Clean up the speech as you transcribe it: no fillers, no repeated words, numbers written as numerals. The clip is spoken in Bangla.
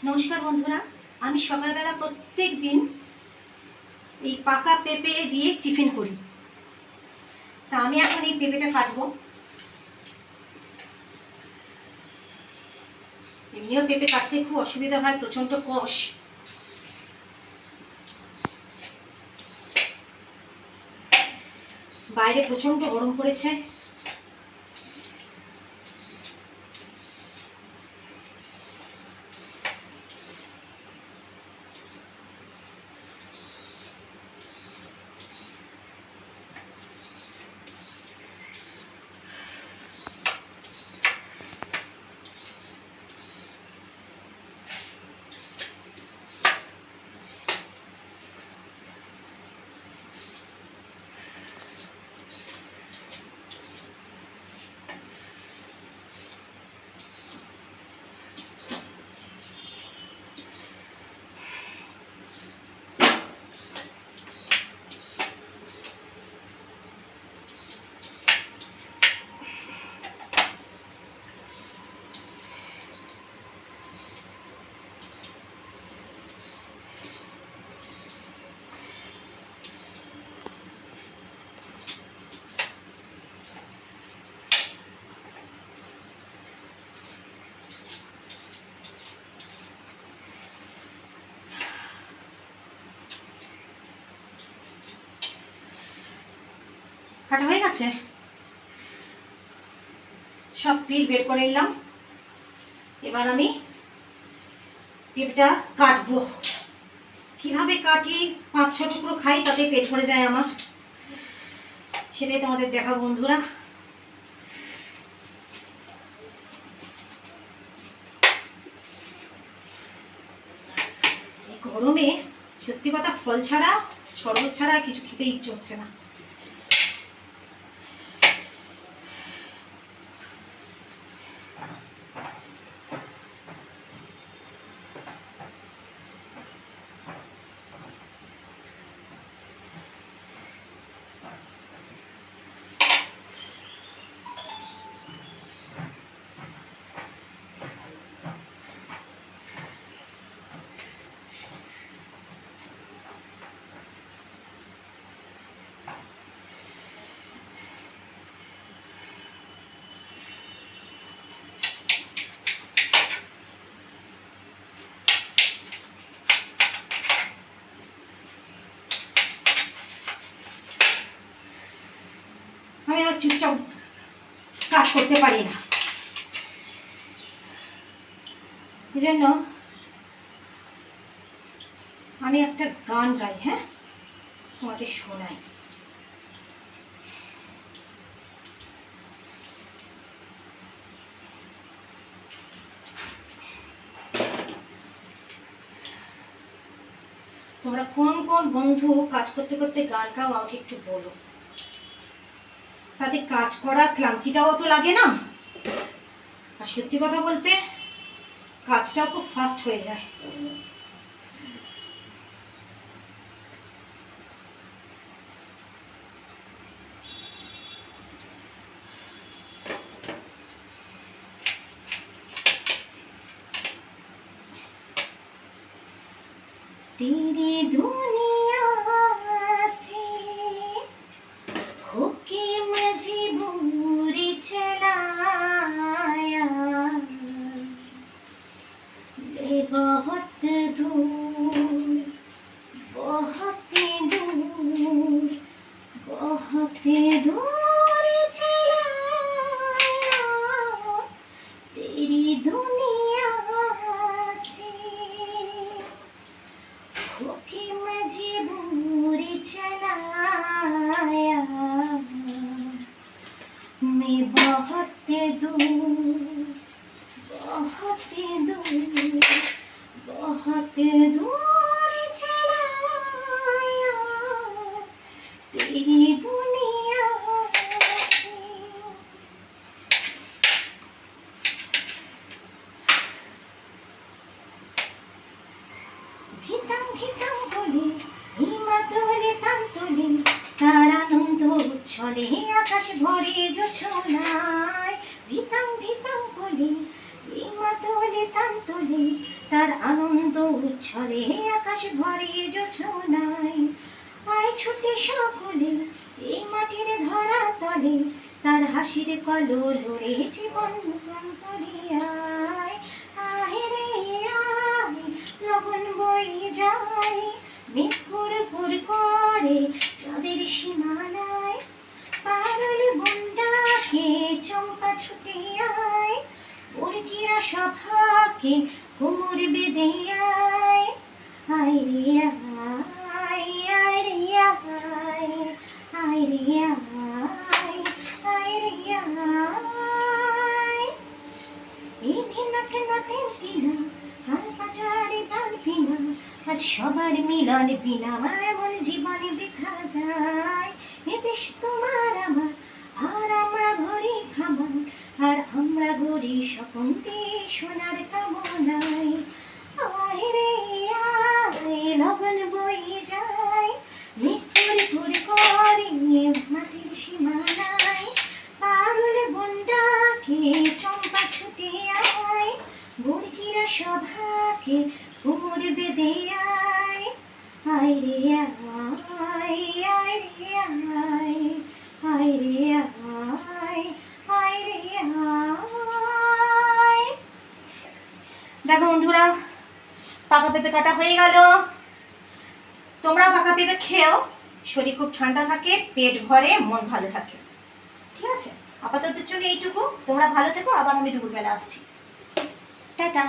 নমস্কার বন্ধুরা, আমি সকালবেলা প্রত্যেক দিন এই পাকা পেঁপে দিয়ে টিফিন করি। তা আমি এখন এই পেঁপেটা কাটবো। এমনিও পেঁপে কাটতে খুব অসুবিধা হয়, প্রচণ্ড কষ। বাইরে প্রচণ্ড গরম পড়েছে। কাটা হয়ে গেছে, সব পিল বের করে নিলাম। এবার আমি পেঁপেটা কাটবো। কিভাবে কাটি, 5-6 টুকরো খাই, তাতে পেট ভরে যায় আমার। সেটাই তোমাদের দেখাবো বন্ধুরা। এই গরমে সত্যি কথা, ফল ছাড়া, শরবত ছাড়া কিছু খেতে ইচ্ছে হচ্ছে না। আমি আর চুপচাপ কাজ করতে পারি না, এই জন্য আমি একটা গান গাই। হ্যাঁ, তোমাদের শোনাই। তোমরা কোন কোন বন্ধু কাজ করতে করতে গান গাও আমাকে একটু বলো। তাতে কাজ করা ক্লান্তিটাও তো লাগে না, আর সত্যি কথা বলতে কাজটাও খুব ফাস্ট হয়ে যায়। तेरी दुनिया से होके मजबूरी चलाया ले बहुत दूर, बहुत दूर, बहुत दूर चलाया तेरी दुनिया से होके मजबूरी चलाया मैं बहुत दूर, बहुत दूर, बहुत दूर चलाया तेरी दुनिया से। ধিতাং ধিতাং বলে হিমাতলে তান্তলে তার আনন্দ উচ্ছলে আকাশ ভরে জোছনায়। ধিতাং ধিতাং বলে হিমাতলে তান্তলে তার আনন্দ উচ্ছলে আকাশ ভরে যোছনায়। আয় ছুটে সকলে এই মাটির ধরা তলে, তার হাসির কললোরে জীবন গান করি আয়। আয় রে আয়, লগন বয়ে যায়, মেঘ কুড়কুড় করে চাঁদের সীমানায়। পারুল বনটাকে চম্পা ছুটে আয়, মুরগিরা সভাকে কোমর বেঁধে আয়। আয় রে আয়, আয় রে আয়, আয় রে আয়, আয় রে আয়। এই দিনাক না তিনটি না, আর বাজারে পারবি না, আজ সবার মিলন বিনা এমন জীবন বৃথা যায়। এ দেশ তোমার আমার, আর আমরা ভরি খাবার, আর আমরা গড়ি স্বপন্তে সোনার কামনায়। আয় রে আয়, লগন বয়ে যায়, মৃত্যুর ঘুর করে মাটির সীমানায়। পারুল বনটাকে চম্পা ছুটে আয়, মুরগিরা সভাকে কোমর বেঁধে আয়। আয় রে আয়, আয় রে আয়, আয় রে আয়, আয় রে আয়। দেখো বন্ধুরা, পাকা পেঁপে কাটা হয়ে গেল। তোমরা পাকা পেঁপে খেও, শরীর খুব ঠান্ডা থাকে, পেট ভরে, মন ভালো থাকে। ঠিক আছে, আপাতত জন্য এইটুকু। তোমরা ভালো থেকো, আবার আমি দুপুরবেলা আসছি। টাটা।